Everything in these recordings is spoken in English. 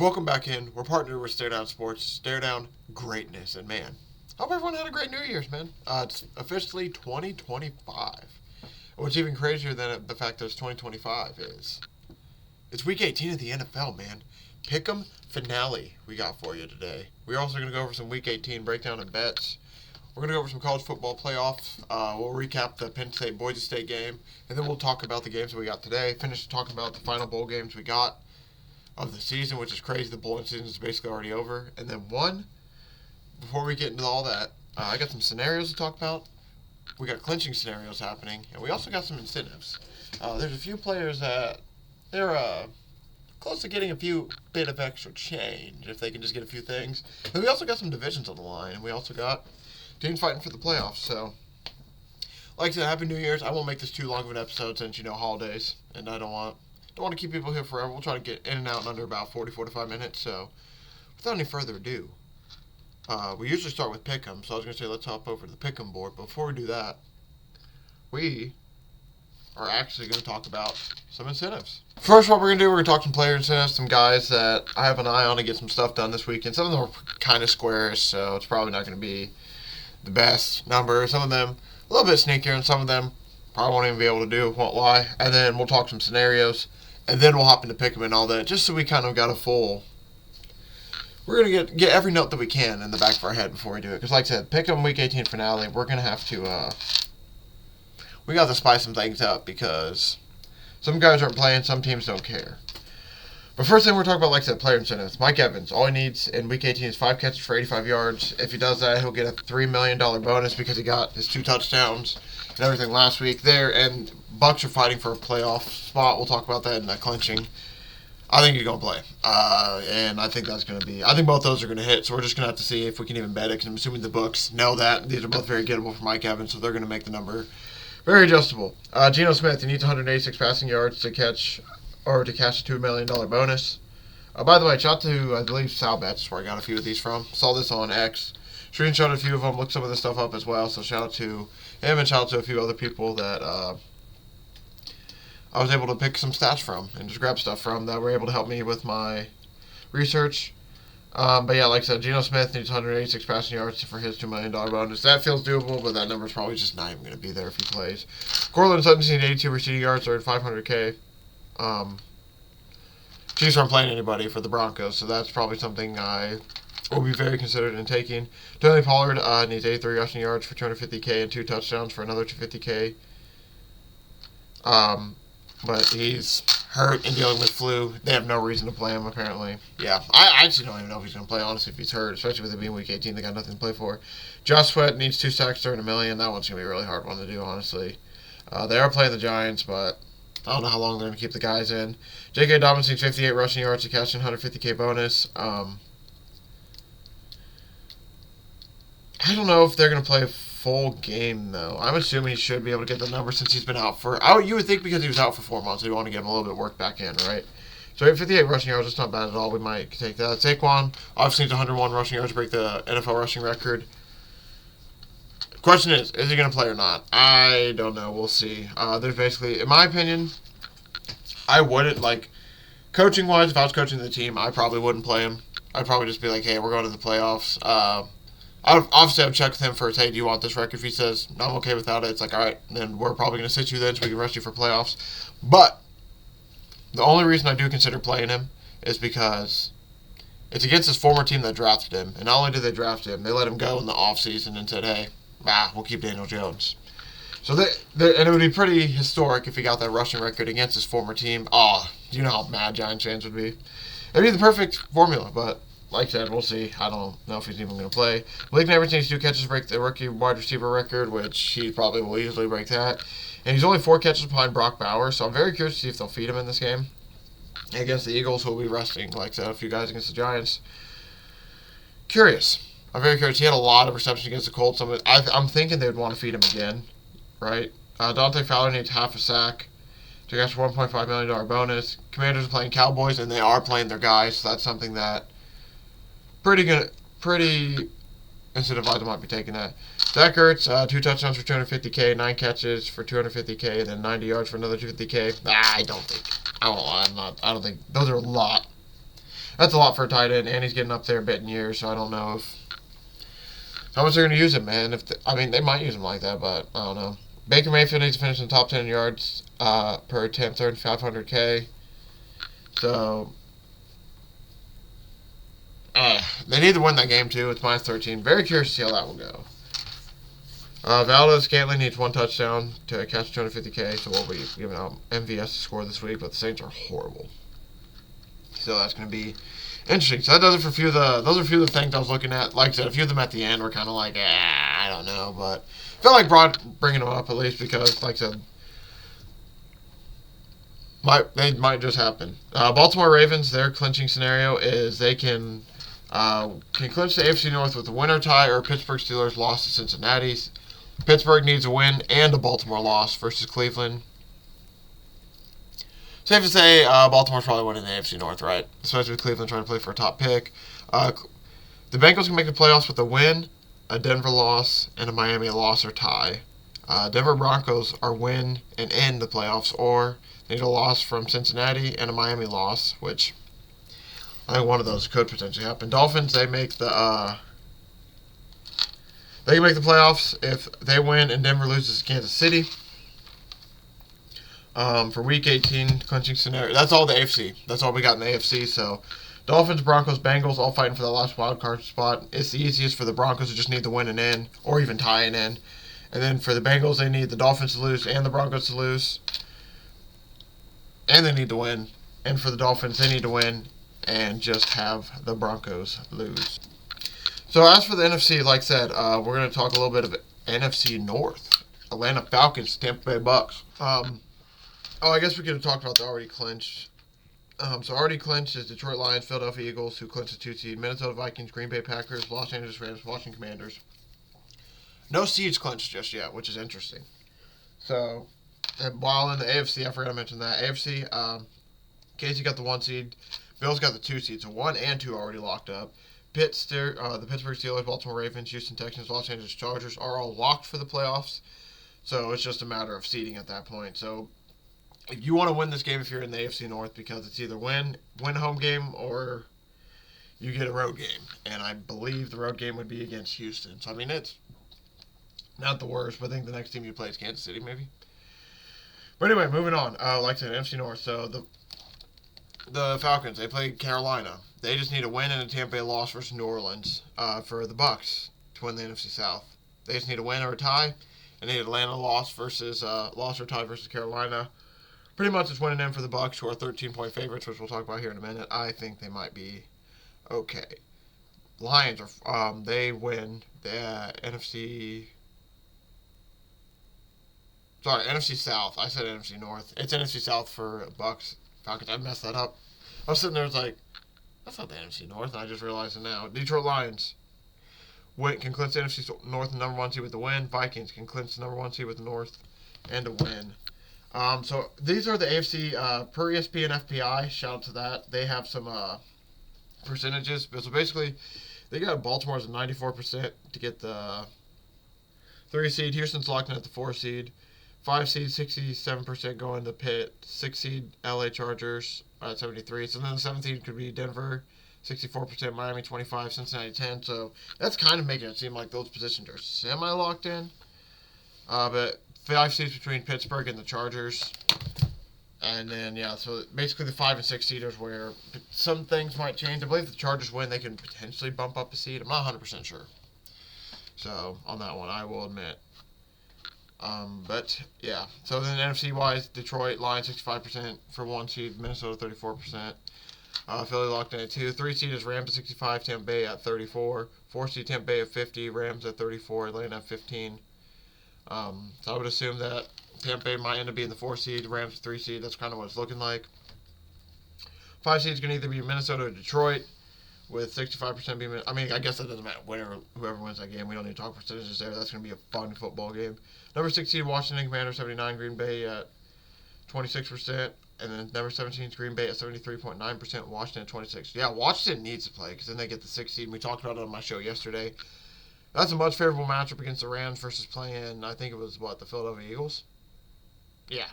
Welcome back in. We're partnered with Stare Down Sports, Stare Down Greatness, and man, hope everyone had a great New Year's, man. It's officially 2025. What's even crazier than the fact that it's 2025 is it's Week 18 of the NFL, man. Pickem FINALE we got for you today. We're also going to go over some Week 18 breakdown and bets. We're going to go over some college football playoffs. We'll recap the Penn State-Boise State game, and then we'll talk about the games that we got today. Finish talking about the final bowl games we got of the season, which is crazy. The bowling season is basically already over. And then before we get into all that, I got some scenarios to talk about. We got clinching scenarios happening, and we also got some incentives. There's a few players that they're close to getting a few bit of extra change if they can just get a few things. And we also got some divisions on the line, and we also got teams fighting for the playoffs. So, like I said, Happy New Year's. I won't make this too long of an episode since, holidays, and I don't want to keep people here forever. We'll try to get in and out in under about 40, 45 minutes. So, without any further ado, we usually start with Pickem. So I was going to say let's hop over to the Pickem board. But before we do that, we are actually going to talk about some incentives. First, what we're going to do, we're going to talk some player incentives, some guys that I have an eye on to get some stuff done this weekend. Some of them are kind of squarish, so it's probably not going to be the best number. Some of them a little bit sneakier, and some of them probably won't even be able to do, won't lie. And then we'll talk some scenarios. And then we'll hop into Pickem and all that, just so we kind of got a full. We're going to get every note that we can in the back of our head before we do it. Because like I said, Pickem Week 18 finale, we're going to have to, we got to spice some things up because some guys aren't playing, some teams don't care. But first thing we're talking about, like I said, player incentives. Mike Evans, all he needs in Week 18 is 5 catches for 85 yards. If he does that, he'll get a $3 million bonus because he got his 2 touchdowns and everything last week there. And Bucks are fighting for a playoff spot. We'll talk about that in that clinching. I think he's going to play. And I think that's going to be, I think both those are going to hit. So we're just going to have to see if we can even bet it, because I'm assuming the books know that. These are both very gettable for Mike Evans, so they're going to make the number very adjustable. Geno Smith, he needs 186 passing yards to catch a $2 million bonus. By the way, shout out to, I believe, Sal Betts, where I got a few of these from. Saw this on X. Screenshot a few of them, looked some of this stuff up as well. So shout out to him and shout out to a few other people that I was able to pick some stats from and just grab stuff from that were able to help me with my research. But yeah, like I said, Geno Smith needs 186 passing yards for his $2 million bonus. That feels doable, but that number's probably just not even going to be there if he plays. Cortland Sutton needs 82 receiving yards, or 500K. Chiefs aren't playing anybody for the Broncos, so that's probably something I will be very considered in taking. Tony Pollard needs 83 rushing yards for 250K and 2 touchdowns for another 250K. But he's hurt and dealing with flu. They have no reason to play him, apparently. Yeah, I actually don't even know if he's going to play, honestly, if he's hurt, especially with it being Week 18. They got nothing to play for. Josh Sweat needs 2 sacks, $1 million. That one's going to be a really hard one to do, honestly. They are playing the Giants, but I don't know how long they're going to keep the guys in. J.K. Dobbins needs 58 rushing yards to cash in 150K bonus. I don't know if they're going to play a full game, though. I'm assuming he should be able to get the number since he's been out for... you would think because he was out for 4 months, they'd want to give him a little bit of work back in, right? So 58 rushing yards, that's not bad at all. We might take that. Saquon obviously needs 101 rushing yards to break the NFL rushing record. Question is he going to play or not? I don't know. We'll see. There's basically, in my opinion, I wouldn't, coaching-wise, if I was coaching the team, I probably wouldn't play him. I'd probably just be like, hey, we're going to the playoffs. Obviously, I would check with him first, hey, do you want this record? If he says, no, I'm okay without it, it's like, all right, then we're probably going to sit you then so we can rest you for playoffs. But the only reason I do consider playing him is because it's against his former team that drafted him. And not only did they draft him, they let him go in the offseason and said, hey, we'll keep Daniel Jones. So and it would be pretty historic if he got that rushing record against his former team. Do you know how mad Giants fans would be? It'd be the perfect formula, but like I said, we'll see. I don't know if he's even going to play. Malik Nabers needs 2 catches to break the rookie wide receiver record, which he probably will easily break that. And he's only 4 catches behind Brock Bowers, so I'm very curious to see if they'll feed him in this game. Against the Eagles, who will be resting, like I said, a few guys against the Giants. Curious. I'm very curious. He had a lot of receptions against the Colts. I'm thinking they would want to feed him again, right? Dante Fowler needs half a sack to get a $1.5 million bonus. Commanders are playing Cowboys, and they are playing their guys, so that's something that pretty incentivized I might be taking that. Zach Ertz, 2 touchdowns for 250K, 9 catches for 250K, and then 90 yards for another 250K. I don't think those are a lot. That's a lot for a tight end, and he's getting up there a bit in years, so I don't know if how much they're going to use him, man. They might use him like that, but I don't know. Baker Mayfield needs to finish in the top 10 yards per attempt, 3,500K. So they need to win that game too. It's -13. Very curious to see how that will go. Valdez-Scantling needs 1 touchdown to catch 250K, so we'll be giving out MVS to score this week, but the Saints are horrible. So that's going to be interesting. So that does it for those are a few of the things I was looking at. Like I said, a few of them at the end were kind of like, I don't know, but I felt like bringing them up at least because, like I said, they might just happen. Baltimore Ravens, their clinching scenario is they can clinch the AFC North with a winner tie or Pittsburgh Steelers loss to Cincinnati. Pittsburgh needs a win and a Baltimore loss versus Cleveland. Safe to say Baltimore's probably winning the AFC North, right? Especially with Cleveland trying to play for a top pick. The Bengals can make the playoffs with a win, a Denver loss, and a Miami loss or tie. Denver Broncos are win and end the playoffs, or need a loss from Cincinnati and a Miami loss, which I think one of those could potentially happen. Dolphins, they make the they can make the playoffs if they win and Denver loses to Kansas City. For Week 18, clinching scenario. That's all the AFC. That's all we got in the AFC. So, Dolphins, Broncos, Bengals, all fighting for the last wild card spot. It's the easiest for the Broncos to just need to win and in, or even tie and in. And then for the Bengals, they need the Dolphins to lose and the Broncos to lose. And they need to win. And for the Dolphins, they need to win and just have the Broncos lose. So as for the NFC, like I said, we're going to talk a little bit of NFC North. Atlanta Falcons, Tampa Bay Bucks. I guess we could have talked about the already clinched. So already clinched is Detroit Lions, Philadelphia Eagles, who clinched the 2 seed, Minnesota Vikings, Green Bay Packers, Los Angeles Rams, Washington Commanders. No seeds clinched just yet, which is interesting. So, and while in the AFC, I forgot to mention that. AFC, Casey got the 1 seed, Bills got the 2 seed, so 1 and 2 already locked up. The Pittsburgh Steelers, Baltimore Ravens, Houston Texans, Los Angeles Chargers are all locked for the playoffs. So it's just a matter of seeding at that point. So if you want to win this game if you're in the AFC North, because it's either win a home game or you get a road game. And I believe the road game would be against Houston. So, I mean, it's not the worst, but I think the next team you play is Kansas City, maybe. But anyway, moving on. Like I said, NFC North. So the Falcons, they played Carolina. They just need a win and a Tampa Bay loss versus New Orleans for the Bucks to win the NFC South. They just need a win or a tie. And they need Atlanta loss or tie versus Carolina. Pretty much it's winning in for the Bucks, who are 13-point favorites, which we'll talk about here in a minute. I think they might be okay. Lions they win the NFC South. I said NFC North. It's NFC South for Bucks. Falcons. I messed that up. I was sitting there, like, that's not the NFC North, and I just realized it now. Detroit Lions can clinch the NFC North and number 1 seed with the win. Vikings can clinch the number 1 seed with the North and a win. So these are the AFC per ESPN FPI. Shout out to that. They have some percentages. So basically, they got Baltimore as a 94% to get the 3 seed. Houston's locked in at the 4 seed. 5 seed, 67% going to Pitt. 6 seed, LA Chargers at 73. So then the 7th seed could be Denver, 64%, Miami 25, Cincinnati 10. So that's kind of making it seem like those positions are semi-locked in. But 5 seeds between Pittsburgh and the Chargers. And then, so basically the 5 and 6 seeders where some things might change. I believe if the Chargers win, they can potentially bump up a seed. I'm not 100% sure. So, on that one, I will admit. But, yeah. So then NFC-wise, Detroit, Lions 65% for 1 seed, Minnesota 34%. Philly locked in at 2. 3 seed is Rams at 65, Tampa Bay at 34. 4 seed Tampa Bay at 50, Rams at 34, Atlanta at 15. So I would assume that Tampa Bay might end up being the 4 seed, Rams 3 seed. That's kind of what it's looking like. 5 seeds can either be Minnesota or Detroit, with 65% being. I mean, I guess that doesn't matter. Whoever wins that game, we don't need to talk percentages there. That's going to be a fun football game. Number 6 seed Washington Commanders 79, Green Bay at 26%, and then number 17 is Green Bay at 73.9%, Washington at 26. Yeah, Washington needs to play because then they get the 6 seed. We talked about it on my show yesterday. That's a much favorable matchup against the Rams versus playing, I think it was, the Philadelphia Eagles? Yeah.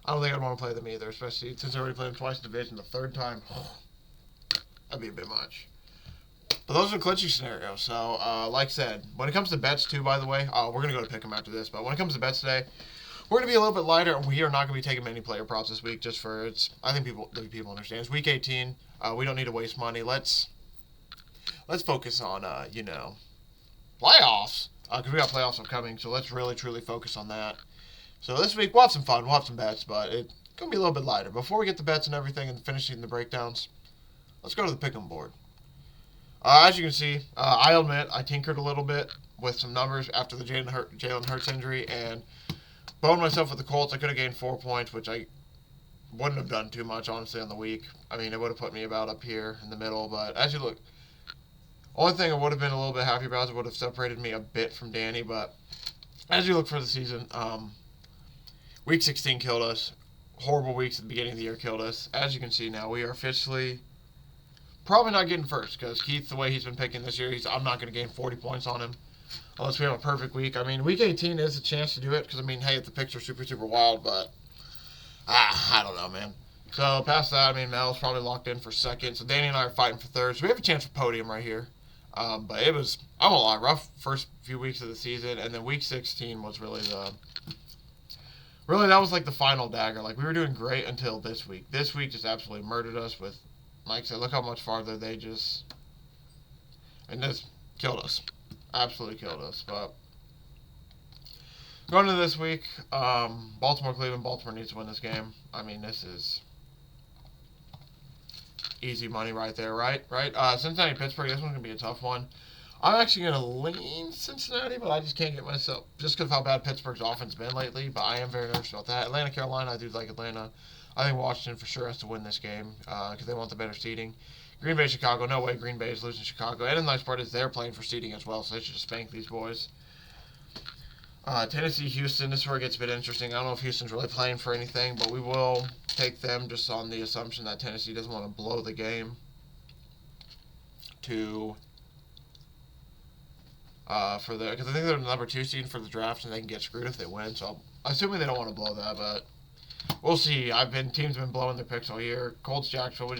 I don't think I'd want to play them either, especially since I already played them twice in the division. The third time, That'd be a bit much. But those are the clinching scenarios. So, like I said, when it comes to bets, too, by the way, we're going to go to Pickem after this. But when it comes to bets today, we're going to be a little bit lighter, and we are not going to be taking many player props this week just for it's. I think people understand. It's week 18. We don't need to waste money. Let's focus on, playoffs. Because we got playoffs upcoming, so let's really, truly focus on that. So this week, we'll have some fun. We'll have some bets, but it's going to be a little bit lighter. Before we get the bets and everything and finishing the breakdowns, let's go to the Pickem board. As you can see, I admit I tinkered a little bit with some numbers after the Jalen Hurts injury and boned myself with the Colts. I could have gained 4 points, which I wouldn't have done too much, honestly, on the week. I mean, it would have put me about up here in the middle, but as you look, only thing I would have been a little bit happy about is it would have separated me a bit from Danny, but as you look for the season, Week 16 killed us. Horrible weeks at the beginning of the year killed us. As you can see now, we are officially probably not getting first because Keith, the way he's been picking this year, I'm not going to gain 40 points on him unless we have a perfect week. I mean, Week 18 is a chance to do it because, I mean, hey, if the picks are super, super wild, but I don't know, man. So past that, I mean, Mel's probably locked in for second. So Danny and I are fighting for third. So we have a chance for podium right here. But it was, I'm gonna lie, rough first few weeks of the season. And then Week 16 was really that was like the final dagger. Like, we were doing great until this week. This week just absolutely murdered us with, like I said, look how much farther they just, and this killed us. Absolutely killed us. But going into this week, Baltimore, Cleveland. Baltimore needs to win this game. I mean, this is easy money right there, right? Cincinnati, Pittsburgh, this one's going to be a tough one. I'm actually going to lean Cincinnati, but I just can't get myself, just because of how bad Pittsburgh's offense has been lately, but I am very nervous about that. Atlanta, Carolina, I do like Atlanta. I think Washington for sure has to win this game because they want the better seeding. Green Bay, Chicago, no way Green Bay is losing Chicago. And the nice part is they're playing for seeding as well, so they should just spank these boys. Tennessee, Houston, this is where it gets a bit interesting. I don't know if Houston's really playing for anything, but we will take them just on the assumption that Tennessee doesn't want to blow the game to because I think they're the number 2 seed for the draft and they can get screwed if they win. So I'm assuming they don't want to blow that, but we'll see. Teams have been blowing their picks all year. Colts, Jacksonville,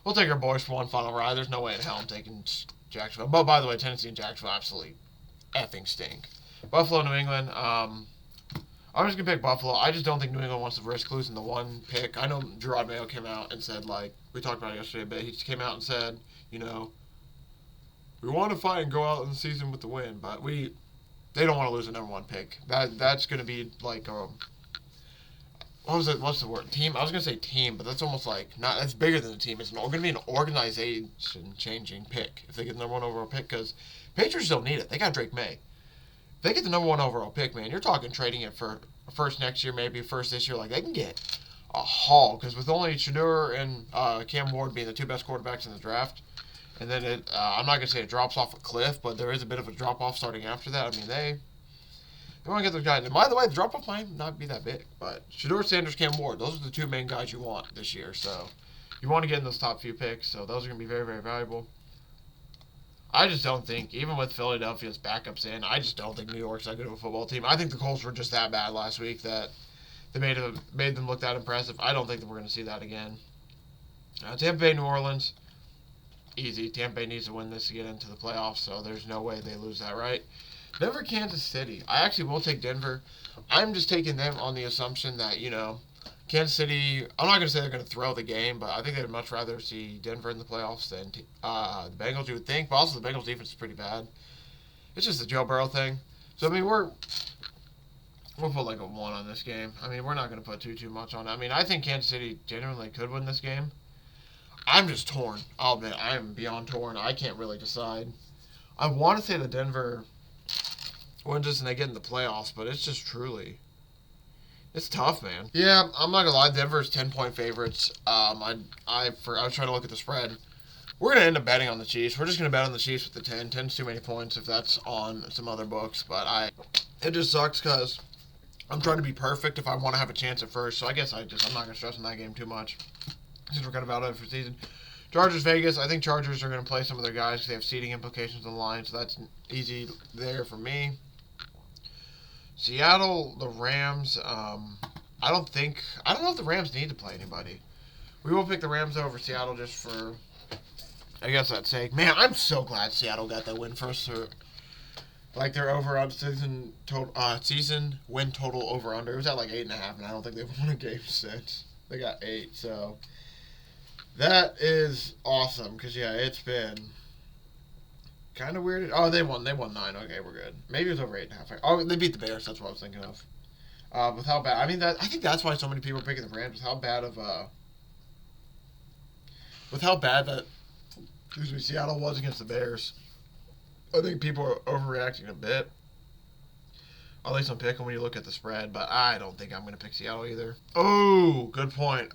we'll take our boys for one final ride. There's no way in hell I'm taking Jacksonville. But by the way, Tennessee and Jacksonville absolutely effing stink. Buffalo, New England. I'm just going to pick Buffalo. I just don't think New England wants to risk losing the one pick. I know Gerard Mayo came out and said, like, we talked about it yesterday, but he came out and said, we want to fight and go out in the season with the win, but they don't want to lose the number 1 pick. That's going to be like what's the word? Team? I was going to say team, but that's almost like, that's bigger than a team. It's going to be an organization-changing pick if they get the number 1 overall pick, because Patriots don't need it. They got Drake May. If they get the number 1 overall pick, man, you're talking trading it for a first next year, maybe first this year. Like, they can get a haul, because with only Shedeur and Cam Ward being the 2 best quarterbacks in the draft, and then I'm not going to say it drops off a cliff, but there is a bit of a drop-off starting after that. I mean, they want to get those guys. And by the way, the drop-off might not be that big, but Shedeur, Sanders, Cam Ward, those are the 2 main guys you want this year. So you want to get in those top few picks, so those are going to be very, very valuable. I just don't think, even with Philadelphia's backups in, I just don't think New York's that good of a football team. I think the Colts were just that bad last week that they made them look that impressive. I don't think that we're going to see that again. Tampa Bay, New Orleans. Easy. Tampa Bay needs to win this to get into the playoffs, so there's no way they lose that, right? Denver, Kansas City. I actually will take Denver. I'm just taking them on the assumption that, Kansas City, I'm not going to say they're going to throw the game, but I think they'd much rather see Denver in the playoffs than the Bengals, you would think. But also the Bengals defense is pretty bad. It's just the Joe Burrow thing. So, I mean, we'll put like a 1 on this game. I mean, we're not going to put too much on it. I mean, I think Kansas City genuinely could win this game. I'm just torn. I'll admit, I am beyond torn. I can't really decide. I want to say that Denver wins this and they get in the playoffs, but it's just truly, it's tough, man. Yeah, I'm not gonna lie. Denver's 10-point favorites. I was trying to look at the spread. We're gonna end up betting on the Chiefs. We're just gonna bet on the Chiefs with the 10. 10's too many points if that's on some other books, but it just sucks because I'm trying to be perfect if I want to have a chance at first. So I guess I'm not gonna stress on that game too much, since we're kind of out of it for the season. Chargers, Vegas. I think Chargers are going to play some of their guys because they have seeding implications on the line, so that's easy there for me. Seattle, the Rams. I don't know if the Rams need to play anybody. We will pick the Rams over Seattle just for I guess that's sake. Man, I'm so glad Seattle got that win first. Like their over on season win total over under. It was at like 8.5, and I don't think they've won a game since. They got 8, so that is awesome. Because yeah, it's been kind of weird. Oh, they won 9. Okay, we're good. Maybe it was over 8.5. Oh, they beat the Bears. That's what I was thinking of. With how bad. I mean, I think that's why so many people are picking the Rams. With how bad that Seattle was against the Bears. I think people are overreacting a bit. At least I'm picking when you look at the spread, but I don't think I'm going to pick Seattle either. Oh, good point.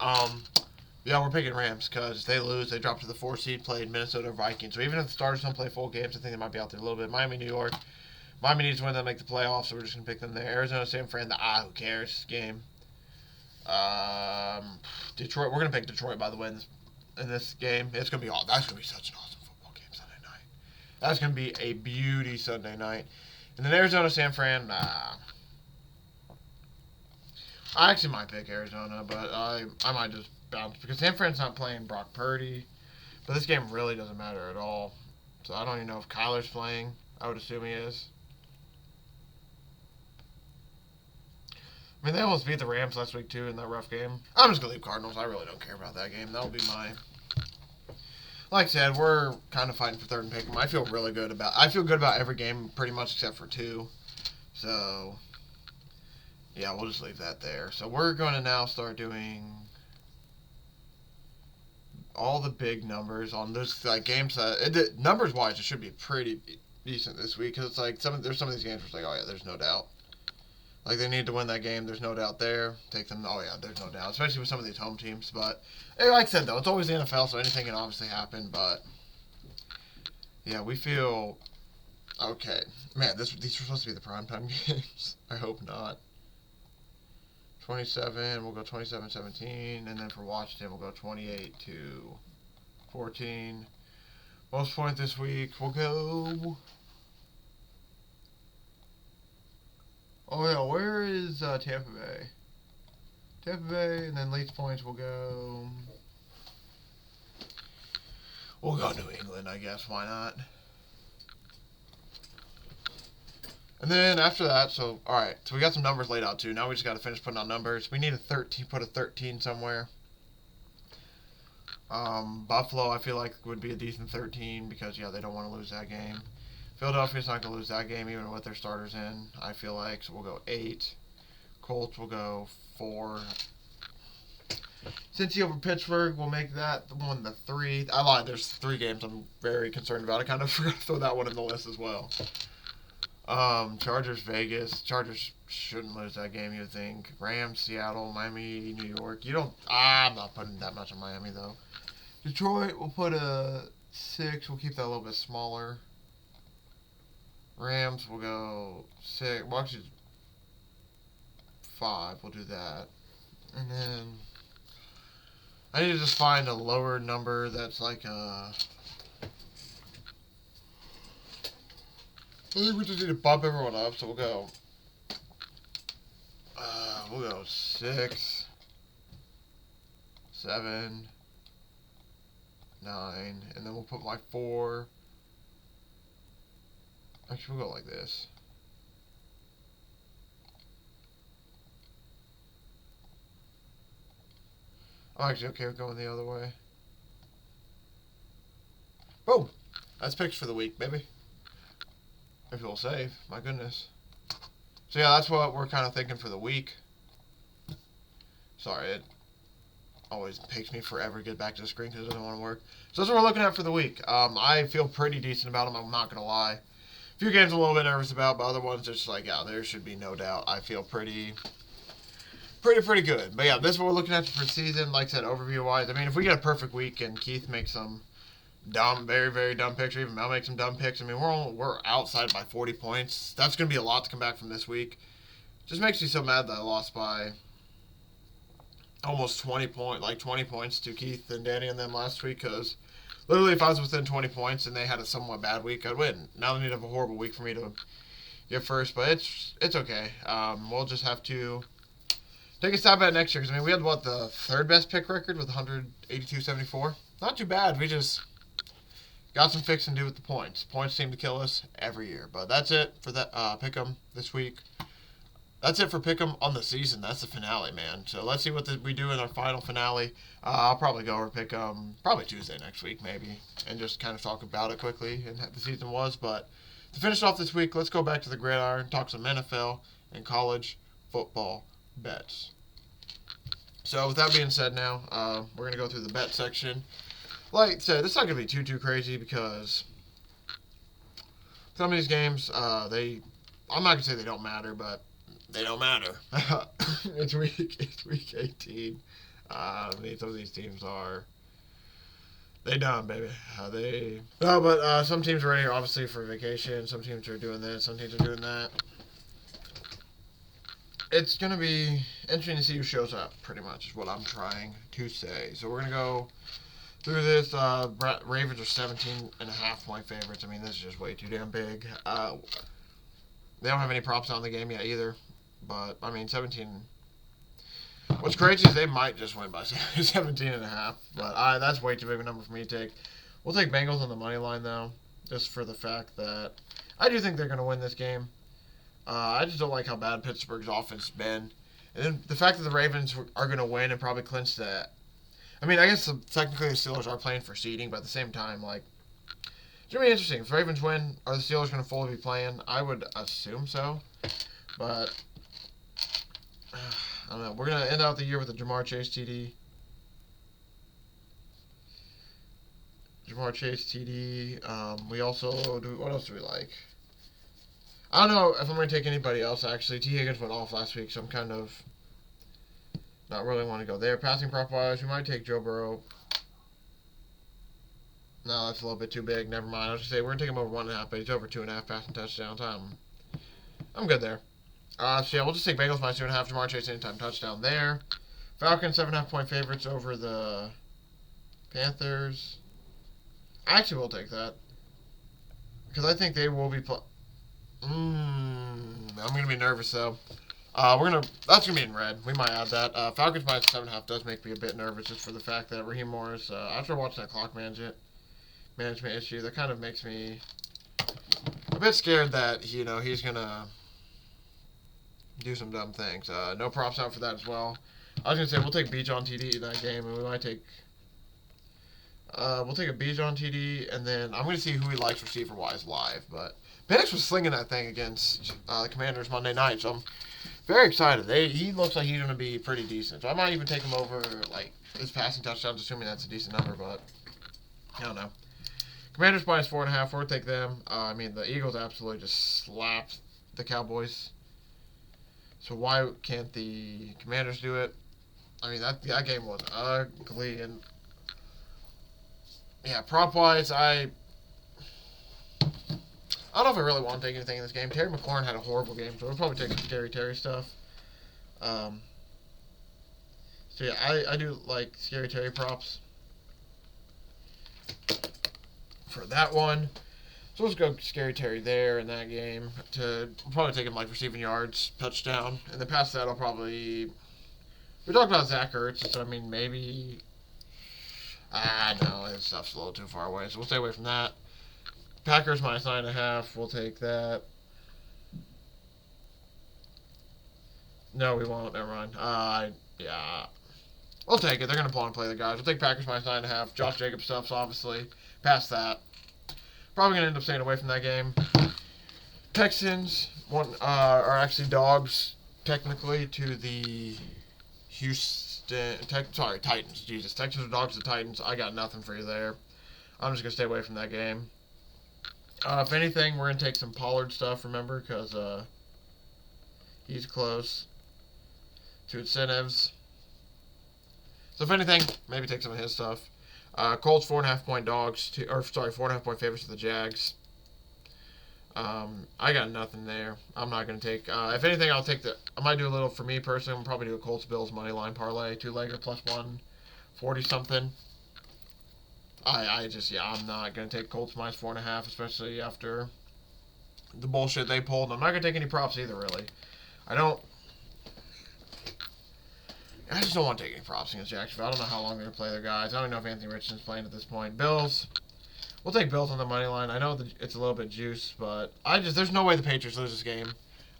Yeah, we're picking Rams because if they lose, they drop to the 4 seed, played Minnesota Vikings. So even if the starters don't play full games, I think they might be out there a little bit. Miami, New York. Miami needs to win to make the playoffs, so we're just going to pick them there. Arizona, San Fran, who cares game. Detroit, we're going to pick Detroit, by the way, in this game. That's going to be such an awesome football game Sunday night. That's going to be a beauty Sunday night. And then Arizona, San Fran, I actually might pick Arizona, but I might just bounce because San Fran's not playing Brock Purdy. But this game really doesn't matter at all. So I don't even know if Kyler's playing. I would assume he is. I mean, they almost beat the Rams last week, too, in that rough game. I'm just going to leave Cardinals. I really don't care about that game. That'll be my... Like I said, we're kind of fighting for third and Pickem. I feel good about every game pretty much except for 2. So, yeah, we'll just leave that there. So we're going to now start doing all the big numbers on this games. Numbers-wise, it should be pretty decent this week because it's like there's some of these games where it's like, oh, yeah, there's no doubt. Like, they need to win that game. There's no doubt there. Take them. Oh, yeah, there's no doubt. Especially with some of these home teams. But, like I said, though, it's always the NFL, so anything can obviously happen. But, yeah, we feel okay. Man, these were supposed to be the primetime games. I hope not. 27, we'll go 27-17. And then for Washington, we'll go 28-14. Most points this week, we'll go... Oh, yeah, where is Tampa Bay? Tampa Bay, and then least points will go... We'll go New England, I guess. Why not? And then after that, alright, so we got some numbers laid out, too. Now we just got to finish putting on numbers. We need put a 13 somewhere. Buffalo, I feel like, would be a decent 13 because, yeah, they don't want to lose that game. Philadelphia's not going to lose that game even with their starters in, I feel like. So we'll go 8. Colts will go 4. Cincy over Pittsburgh, we'll make that one the 3. I lied. There's 3 games I'm very concerned about. I kind of forgot to throw that one in the list as well. Chargers, Vegas. Chargers shouldn't lose that game, you would think. Rams, Seattle, Miami, New York. I'm not putting that much on Miami, though. Detroit, we'll put a 6. We'll keep that a little bit smaller. Rams will go 6. Well, actually, 5. We'll do that. And then I need to just find a lower number that's like a... I think we just need to bump everyone up, so we'll go 6, 7, 9, and then we'll put my 4. Actually, we'll go like this. I'm actually okay with going the other way. Boom! That's picks for the week, baby. If you'll save, my goodness. So yeah, that's what we're kind of thinking for the week. Sorry, it always takes me forever to get back to the screen because it doesn't want to work. So that's what we're looking at for the week. I feel pretty decent about them, I'm not going to lie. A few games I'm a little bit nervous about, but other ones just like, yeah, there should be no doubt. I feel pretty good. But yeah, this is what we're looking at for the season. Like I said, overview-wise, I mean, if we get a perfect week and Keith makes some dumb, very, very dumb picks, or even Mel makes some dumb picks, I mean, we're outside by 40 points. That's going to be a lot to come back from this week. Just makes me so mad that I lost by almost 20 points to Keith and Danny and them last week, because literally if I was within 20 points and they had a somewhat bad week, I'd win. Now they need to have a horrible week for me to get first, but it's okay. We'll just have to take a stab at it next year. Because, I mean, we had, what, the third best pick record with 182.74? Not too bad. We just got some fix and do with the points. Points seem to kill us every year. But that's it for that Pickem this week. That's it for Pickem on the season. That's the finale, man. So let's see what we do in our final finale. I'll probably go over Pickem probably Tuesday next week, maybe, and just kind of talk about it quickly and how the season was. But to finish off this week, let's go back to the gridiron, talk some NFL and college football bets. So with that being said now, we're going to go through the bet section. Like I said, it's not going to be too crazy because some of these games, I'm not going to say they don't matter, but they don't matter. It's week 18. Some of these teams they done, baby. Some teams are ready, obviously, for vacation. Some teams are doing this. Some teams are doing that. It's going to be interesting to see who shows up, pretty much, is what I'm trying to say. So we're going to go through this. Ravens are 17.5-point favorites. I mean, this is just way too damn big. They don't have any props on the game yet either. But, I mean, 17. What's crazy is they might just win by 17.5. But that's way too big a number for me to take. We'll take Bengals on the money line, though, just for the fact that I do think they're going to win this game. I just don't like how bad Pittsburgh's offense has been. And then the fact that the Ravens are going to win and probably clinch that. I mean, I guess technically the Steelers are playing for seeding, but at the same time, like, it's going to be interesting. If the Ravens win, are the Steelers going to fully be playing? I would assume so. But I don't know. We're going to end out the year with a Jamar Chase TD. We also do. What else do we like? I don't know if I'm going to take anybody else, actually. T. Higgins went off last week, so I'm kind of not really want to go there. Passing prop-wise, we might take Joe Burrow. No, that's a little bit too big. Never mind. I was going to say, we're going to take him over 1.5, but he's over 2.5 passing touchdowns. I'm good there. So, yeah, we'll just take Bengals minus 2.5. Jamar Chase anytime touchdown there. Falcons 7.5-point favorites over the Panthers. Actually, we'll take that. Because I think they will be I'm going to be nervous, though. That's going to be in red. We might add that. Falcons minus 7.5 does make me a bit nervous just for the fact that Raheem Morris, after watching that clock management issue, that kind of makes me a bit scared that, he's going to do some dumb things. No props out for that as well. I was going to say, we'll take Bijan TD in that game, and we might take we'll take a Bijan TD, and then I'm going to see who he likes receiver-wise live, but Penix was slinging that thing against the Commanders Monday night, so I'm very excited. He looks like he's going to be pretty decent. So I might even take him over, his passing touchdowns, assuming that's a decent number, but I don't know. Commanders minus 4.5. We'll take them. The Eagles absolutely just slapped the Cowboys. So why can't the Commanders do it? That game was ugly. And, yeah, prop-wise, I don't know if I really want to take anything in this game. Terry McLaurin had a horrible game, so we'll probably take some Scary Terry stuff. So, yeah, I do like Scary Terry props for that one. So let's go Scary Terry there in that game. We'll probably take him receiving yards, touchdown. And then past that, we talked about Zach Ertz, so maybe. No, his stuff's a little too far away, so we'll stay away from that. Packers minus 9.5. We'll take that. No, we won't. Never mind. Yeah. We'll take it. They're going to pull and play the guys. We'll take Packers minus 9.5. Josh Jacobs stuff's obviously. Past that. Probably going to end up staying away from that game. Texans are actually dogs, technically, to the Titans. Jesus. Texans are dogs to the Titans. I got nothing for you there. I'm just going to stay away from that game. If anything, we're going to take some Pollard stuff, remember, because he's close to incentives. So if anything, maybe take some of his stuff. Colts 4.5-point dogs, 4.5-point favorites to the Jags. I got nothing there. I'm not going to take, if anything, I might do a little, for me personally, I'm probably do a Colts-Bills money line parlay, 2-legger plus 140 something. I'm not going to take Colts minus 4.5, especially after the bullshit they pulled. I'm not going to take any props either, really. I just don't want to take any props against Jacksonville. I don't know how long they're going to play their guys. I don't know if Anthony Richardson's playing at this point. Bills. We'll take Bills on the money line. I know that it's a little bit juice, but there's no way the Patriots lose this game.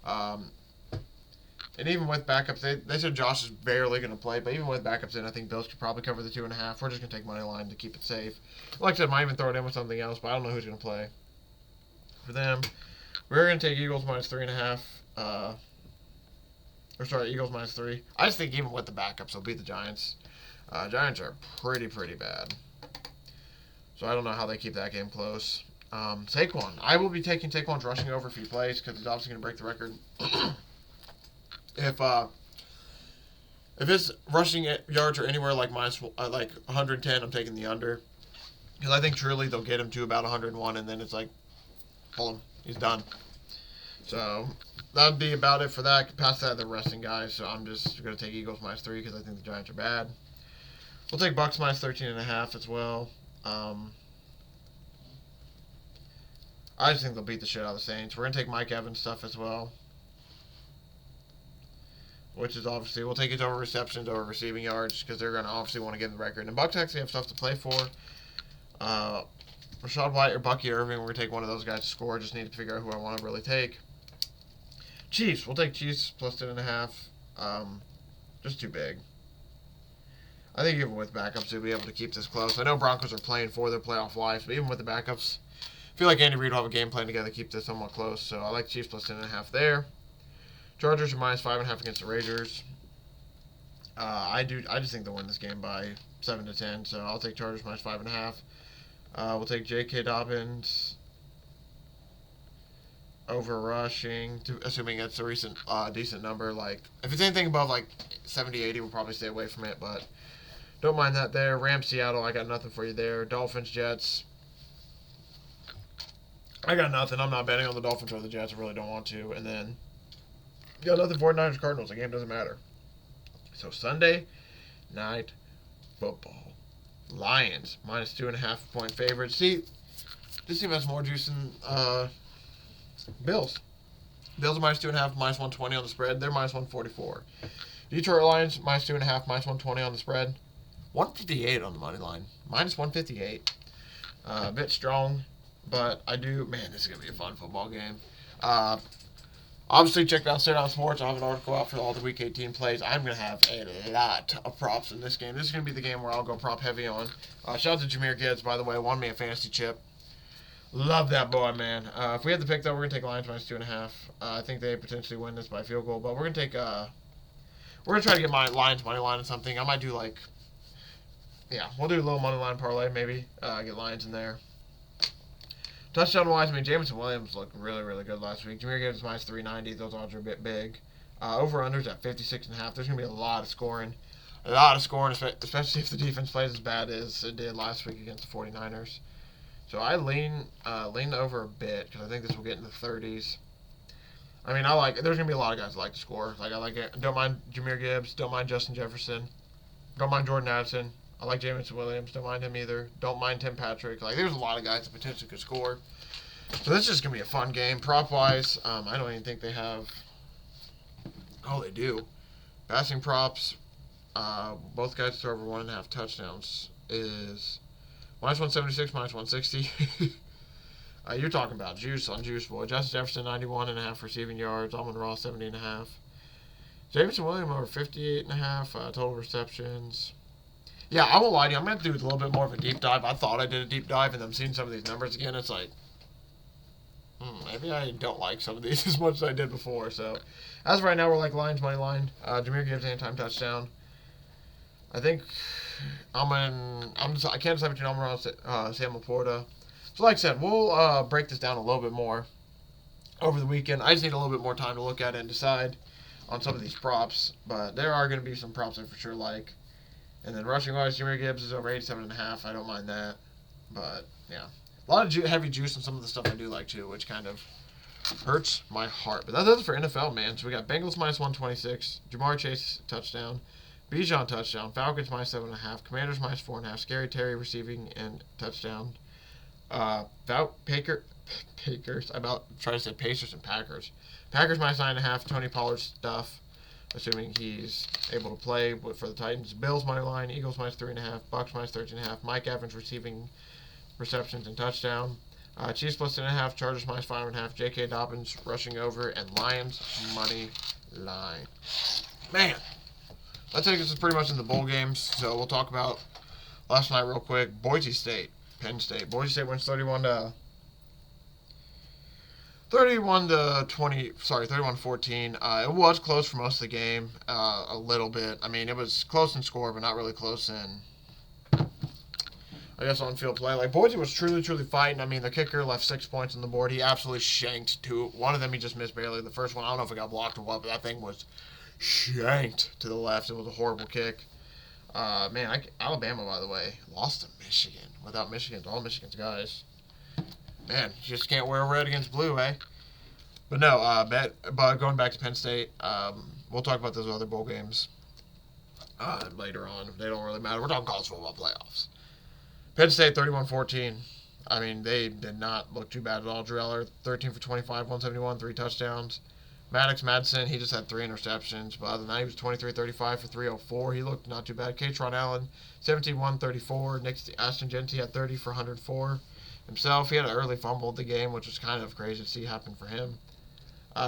And even with backups, they said Josh is barely going to play, but even with backups in, I think Bills could probably cover the 2.5. We're just going to take money line to keep it safe. Like I said, might even throw it in with something else, but I don't know who's going to play for them. We're going to take Eagles minus 3.5. Eagles minus 3. I just think even with the backups, they'll beat the Giants. Giants are pretty bad. So I don't know how they keep that game close. Saquon. I will be taking Saquon's rushing over if he plays because he's obviously going to break the record. If his rushing yards are anywhere like 110, I'm taking the under. Because I think truly they'll get him to about 101, and then it's like, pull him. He's done. So that would be about it for that. Past that, they're resting guys. So I'm just going to take Eagles minus 3 because I think the Giants are bad. We'll take Bucks minus 13.5 as well. I just think they'll beat the shit out of the Saints. We're going to take Mike Evans stuff as well. Which is obviously, we'll take it over receptions, over receiving yards, because they're going to obviously want to get the record. And Bucks actually have stuff to play for. Rashad White or Bucky Irving, we're going to take one of those guys to score. Just need to figure out who I want to really take. Chiefs, we'll take Chiefs plus 10.5. Just too big. I think even with backups, they'll be able to keep this close. I know Broncos are playing for their playoff lives, but even with the backups, I feel like Andy Reid will have a game plan together to keep this somewhat close. So I like Chiefs plus 10.5 there. Chargers are minus 5.5 against the Raiders. I just think they'll win this game by 7 to 10. So I'll take Chargers minus 5.5. We'll take J.K. Dobbins over rushing, assuming it's a recent decent number. Like if it's anything above like 70, 80, we'll probably stay away from it. But don't mind that there. Rams, Seattle, I got nothing for you there. Dolphins, Jets. I got nothing. I'm not betting on the Dolphins or the Jets. I really don't want to. And then got nothing. 49ers, Cardinals. The game doesn't matter. So Sunday night football. Lions minus 2.5 point favorites. See, this team has more juice than Bills. Bills are minus 2.5, minus 120 on the spread. They're minus 144. Detroit Lions minus 2.5, minus 120 on the spread. 158 on the money line. Minus 158. A bit strong, but I do. Man, this is gonna be a fun football game. Obviously, check out Stare Down Sports. I have an article out for all the Week 18 plays. I'm going to have a lot of props in this game. This is going to be the game where I'll go prop heavy on. Shout out to Jameer Gibbs, by the way. Won me a fantasy chip. Love that boy, man. If we had the pick, though, we're going to take Lions minus 2.5. I think they potentially win this by field goal. But we're going to take... we're going to try to get my Lions money line or something. I might do, like... Yeah, we'll do a little money line parlay, maybe. Get Lions in there. Touchdown-wise, I mean, Jameson Williams looked really good last week. Jameer Gibbs minus 390. Those odds are a bit big. Over-unders at 56.5. There's going to be a lot of scoring. Especially if the defense plays as bad as it did last week against the 49ers. So I lean over a bit because I think this will get in the 30s. I mean, there's going to be a lot of guys that like to score. Like, I like it. Don't mind Jameer Gibbs. Don't mind Justin Jefferson. Don't mind Jordan Addison. I like Jameson Williams. Don't mind him either. Don't mind Tim Patrick. Like, there's a lot of guys that potentially could score. So this is just going to be a fun game. Prop-wise, I don't even think they have... Oh, they do. Passing props, both guys throw over 1.5 touchdowns is minus 176, minus 160. You're talking about juice on Juice Boy. Justin Jefferson, 91.5 receiving yards. Almond Ross, 70.5. Jameson Williams over 58.5 total receptions. Yeah, I won't lie to you. I'm going to do a little bit more of a deep dive. I thought I did a deep dive, and I'm seeing some of these numbers again. It's like, maybe I don't like some of these as much as I did before. So, as of right now, we're like Lions money line. Jameer Gibbs anytime touchdown. I think I can't decide between Almond and Sam Laporta. So, like I said, we'll break this down a little bit more over the weekend. I just need a little bit more time to look at it and decide on some of these props. But there are going to be some props I for sure like. And then rushing-wise, Jameer Gibbs is over 87.5. I don't mind that. But, yeah. A lot of heavy juice and some of the stuff I do like, too, which kind of hurts my heart. But that's it for NFL, man. So we got Bengals minus 126. Jamar Chase touchdown. Bijan touchdown. Falcons minus 7.5. Commanders minus 4.5. Scary Terry receiving and touchdown. Pacers. I'm about trying to say Pacers and Packers. Packers minus 9.5. Tony Pollard stuff. assuming he's able to play for the Titans. Bills money line, Eagles minus 3.5, Bucks minus 13.5, Mike Evans receiving receptions and touchdown. Chiefs plus 10.5, Chargers minus 5.5, J.K. Dobbins rushing over, and Lions money line. Man, that takes us pretty much in the bowl games. So we'll talk about last night real quick. Boise State, Penn State. Boise State wins 31-14. It was close for most of the game, a little bit. I mean, it was close in score, but not really close in, I guess, on-field play. Like, Boise was truly fighting. I mean, the kicker left 6 points on the board. He absolutely shanked two. One of them he just missed barely. The first one, I don't know if it got blocked or what, but that thing was shanked to the left. It was a horrible kick. Alabama, by the way, lost to Michigan. Without Michigan, all Michigan's guys. Man, you just can't wear red against blue, eh? But no, but going back to Penn State, we'll talk about those other bowl games later on. They don't really matter. We're talking college football playoffs. Penn State 31-14. I mean, they did not look too bad at all. Drew Eller, 13 for 25, 171, 3 touchdowns. Madsen, he just had 3 interceptions. But other than that, he was 23-35 for 304. He looked not too bad. Katron Allen, 17, 134. Nick Ashton Genty had 30 for 104 himself. He had an early fumble at the game, which was kind of crazy to see happen for him.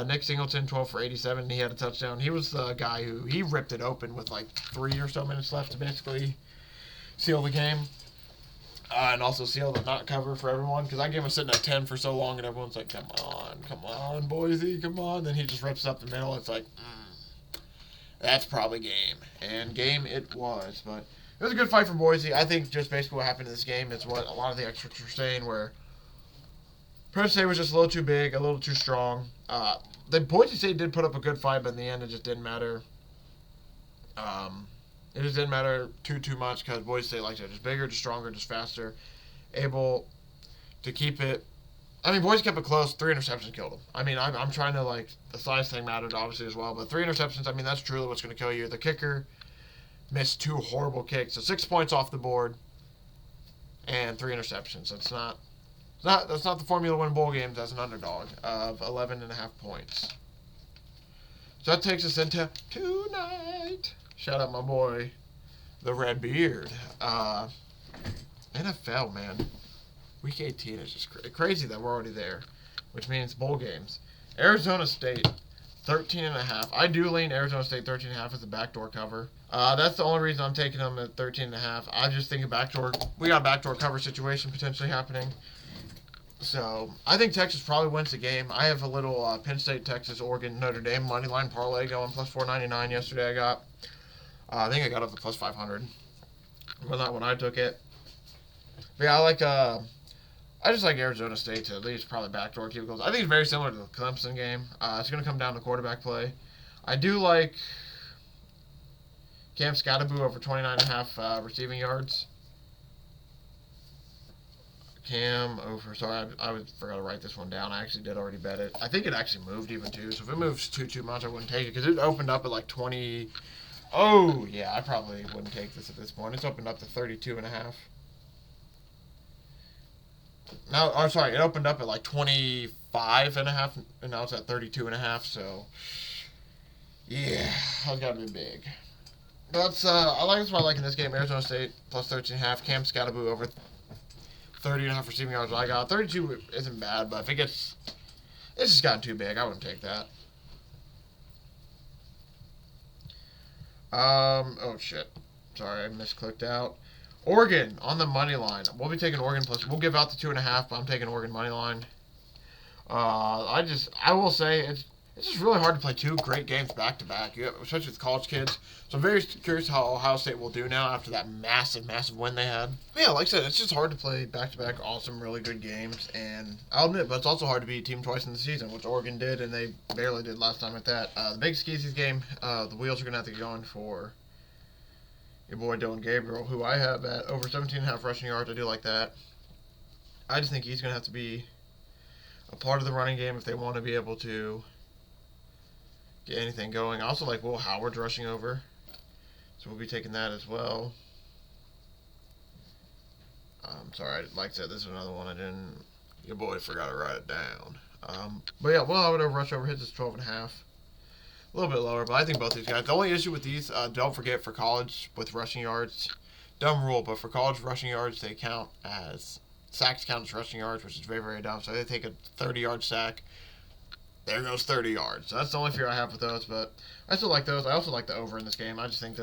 Nick Singleton, 12 for 87. He had a touchdown. He was the guy he ripped it open with like 3 or so minutes left to basically seal the game. And also seal the not cover for everyone, because that game was sitting at 10 for so long, and everyone's like, come on, Boise, come on. Then he just rips up the middle. It's like, that's probably game. And game it was. But it was a good fight for Boise. I think just basically what happened in this game is what a lot of the experts were saying, where Penn State was just a little too big, a little too strong. The Boise State did put up a good fight, but in the end it just didn't matter. It just didn't matter too much, because Boise State, like I said, just bigger, just stronger, just faster, able to keep it. I mean, Boise kept it close. 3 interceptions killed them. I mean, I'm trying to, like, the size thing mattered obviously as well, but 3 interceptions, I mean, that's truly what's going to kill you. The kicker missed 2 horrible kicks, so 6 points off the board and 3 interceptions. That's not the formula to win bowl games as an underdog of 11.5 points. So that takes us into tonight. Shout out my boy, the Red Beard. NFL, man. Week 18 is just crazy that we're already there, which means bowl games. Arizona State, 13.5. I do lean Arizona State 13.5 as a backdoor cover. That's the only reason I'm taking them at 13.5. I just think we got a backdoor cover situation potentially happening. So, I think Texas probably wins the game. I have a little Penn State, Texas, Oregon, Notre Dame moneyline parlay going, plus 499 yesterday I got. I think I got up to plus 500. Well, not when I took it. But yeah, I just like Arizona State to at least probably backdoor keep goals. I think it's very similar to the Clemson game. It's going to come down to quarterback play. I do like Cam Scatterboo over 29.5 receiving yards. Cam over, sorry, I forgot to write this one down. I actually did already bet it. I think it actually moved even too, so if it moves too much, I wouldn't take it, because it opened up at like 20. Oh, yeah, I probably wouldn't take this at this point. It's opened up to 32.5. No, I'm sorry, it opened up at like 25.5, and now it's at 32.5, so yeah, that's got to be big. That's that's what I like in this game. Arizona State plus 13.5. Cam Scatterboo over 30.5 receiving yards. I got 32 isn't bad, but if it's just gotten too big, I wouldn't take that. Oh shit, sorry, I misclicked out. Oregon on the money line. We'll be taking Oregon plus. We'll give out the 2.5, but I'm taking Oregon money line. I will say it's just really hard to play 2 great games back to back, especially with college kids. So I'm very curious how Ohio State will do now after that massive win they had. But yeah, like I said, it's just hard to play back to back awesome, really good games, and I'll admit, but it's also hard to beat a team twice in the season, which Oregon did, and they barely did last time at that. The Big Skeezy's game, the wheels are gonna have to get going for your boy Dylan Gabriel, who I have at over 17.5 rushing yards. I do like that. I just think he's going to have to be a part of the running game if they want to be able to get anything going. I also like Will Howard rushing over, so we'll be taking that as well. Sorry, like I said, this is another one I didn't. Your boy forgot to write it down. But yeah, Will Howard rush over hits is 12.5. A little bit lower, but I think both these guys. The only issue with these, don't forget for college with rushing yards, dumb rule, but for college rushing yards, they count as sacks count as rushing yards, which is very, very dumb. So they take a 30-yard sack. There goes 30 yards. So that's the only fear I have with those, but I still like those. I also like the over in this game. I just think it's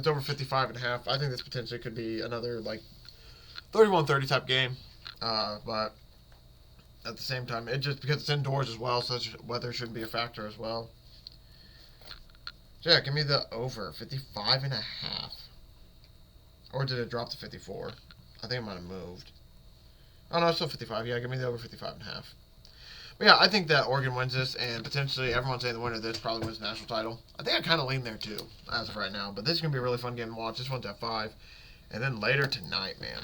over 55.5. I think this potentially could be another, like, 31-30 type game. But at the same time, it just because it's indoors as well, so weather shouldn't be a factor as well. So yeah, give me the over 55.5. Or did it drop to 54? I think it might have moved. Oh no, it's still 55. Yeah, give me the over 55.5. But yeah, I think that Oregon wins this, and potentially everyone's saying the winner of this probably wins the national title. I think I kind of lean there too, as of right now. But this is gonna be a really fun game to watch. This one's at 5, and then later tonight, man,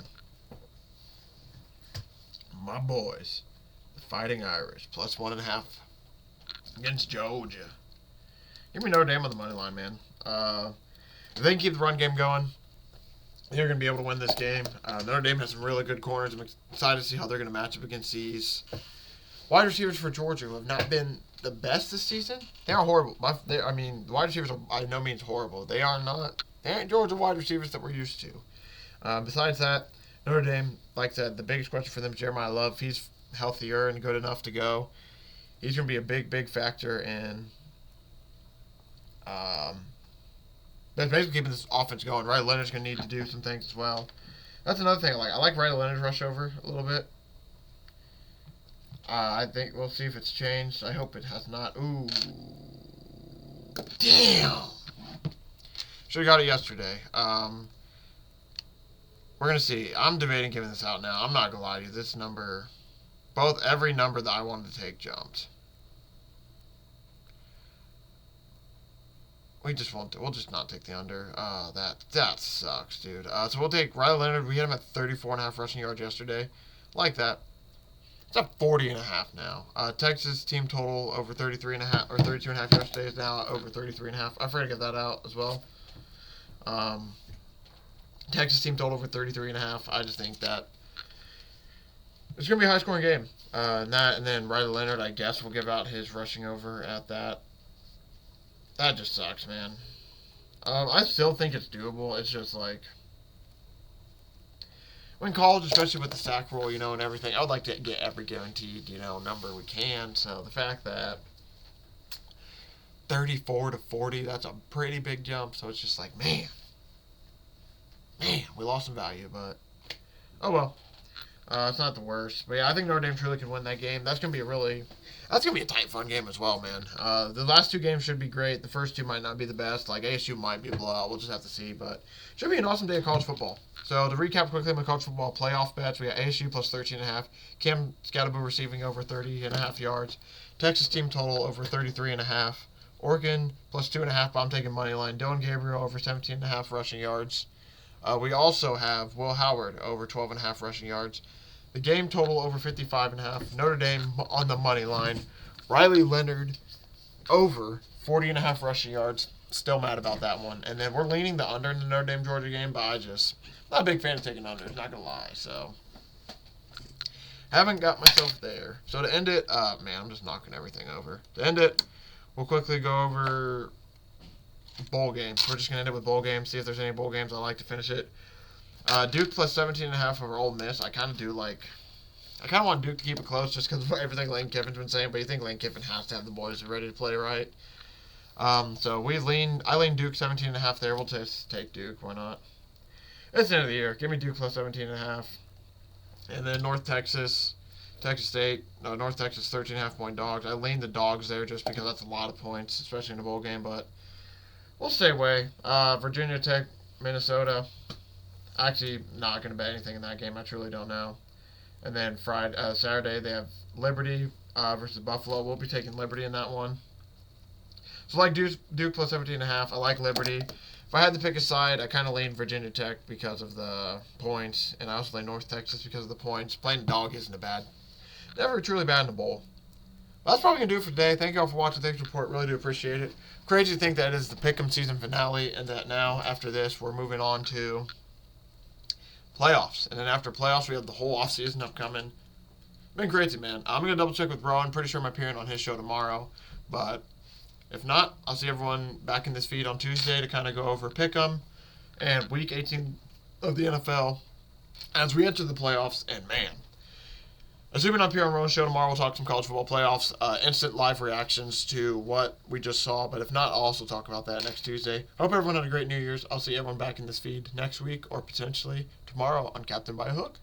my boys, the Fighting Irish, plus 1.5 against Georgia. Give me Notre Dame on the money line, man. If they can keep the run game going, they're going to be able to win this game. Notre Dame has some really good corners. I'm excited to see how they're going to match up against these wide receivers for Georgia, who have not been the best this season. They are horrible. The wide receivers are by no means horrible. They aren't Georgia wide receivers that we're used to. Besides that, Notre Dame, like I said, the biggest question for them is Jeremiah Love. If he's healthier and good enough to go, he's going to be a big, big factor in that's basically keeping this offense going. Riley Leonard's going to need to do some things as well. That's another thing I like. I like Riley Leonard's rush over a little bit. I think we'll see if it's changed. I hope it has not. Ooh. Damn. Should have got it yesterday. We're going to see. I'm debating giving this out now. I'm not going to lie to you. This number, every number that I wanted to take jumped. We'll just not take the under. That sucks, dude. So we'll take Riley Leonard. We hit him at 34.5 rushing yards yesterday. Like that. It's at 40.5 now. Texas team total over 33.5 or 32.5 yesterday is now over 33.5. I forgot to get that out as well. Texas team total over 33.5. I just think that it's gonna be a high scoring game. And then Riley Leonard, I guess, will give out his rushing over at that. That just sucks, man. I still think it's doable. It's just like when college, especially with the sack rule, and everything, I would like to get every guaranteed, number we can. So the fact that 34 to 40, that's a pretty big jump. So it's just like, man, we lost some value, but oh well. It's not the worst. But yeah, I think Notre Dame truly can win that game. That's going to be a tight, fun game as well, man. The last two games should be great. The first two might not be the best. Like, ASU might be a blowout. We'll just have to see. But should be an awesome day of college football. So, to recap quickly my college football playoff bets, we got ASU plus 13.5. Kim Scatterbo receiving over 30.5 yards. Texas team total over 33.5. Oregon plus 2.5, but I'm taking money line. Dylan Gabriel over 17.5 rushing yards. We also have Will Howard over 12.5 rushing yards. The game total over 55.5. Notre Dame on the money line. Riley Leonard over 40.5 rushing yards. Still mad about that one. And then we're leaning the under in the Notre Dame Georgia game, but I'm not a big fan of taking unders, not gonna lie. So haven't got myself there. So to end it, man, I'm just knocking everything over. To end it, we'll quickly go over bowl games. We're just gonna end it with bowl games. See if there's any bowl games I like to finish it. Duke plus 17.5 over Ole Miss. I kind of want Duke to keep it close just because of everything Lane Kiffin's been saying, but you think Lane Kiffin has to have the boys ready to play, right? So I lean Duke 17.5 there. We'll just take Duke. Why not? It's the end of the year. Give me Duke plus 17.5. And then North Texas State, North Texas 13.5 point dogs. I lean the dogs there just because that's a lot of points, especially in a bowl game, but we'll stay away. Virginia Tech, Minnesota. Actually, not going to bet anything in that game. I truly don't know. And then Saturday, they have Liberty versus Buffalo. We'll be taking Liberty in that one. So I like Duke plus 17.5. I like Liberty. If I had to pick a side, I kind of lean Virginia Tech because of the points. And I also lean North Texas because of the points. Playing dog isn't never truly bad in a bowl. But that's probably going to do it for today. Thank you all for watching. Thanks for the report. Really do appreciate it. Crazy to think that it is the Pickem season finale and that now, after this, we're moving on to playoffs. And then after playoffs, we have the whole offseason upcoming. Been crazy, man. I'm going to double check with Rowan. Pretty sure I'm appearing on his show tomorrow. But If not, I'll see everyone back in this feed on Tuesday to kind of go over Pickem and Week 18 of the NFL as we enter the playoffs. And man, assuming I'm here on Rowan's show tomorrow, we'll talk some college football playoffs, instant live reactions to what we just saw. But if not, I'll also talk about that next Tuesday. Hope everyone had a great New Year's. I'll see everyone back in this feed next week or potentially tomorrow on Captain by a Hook.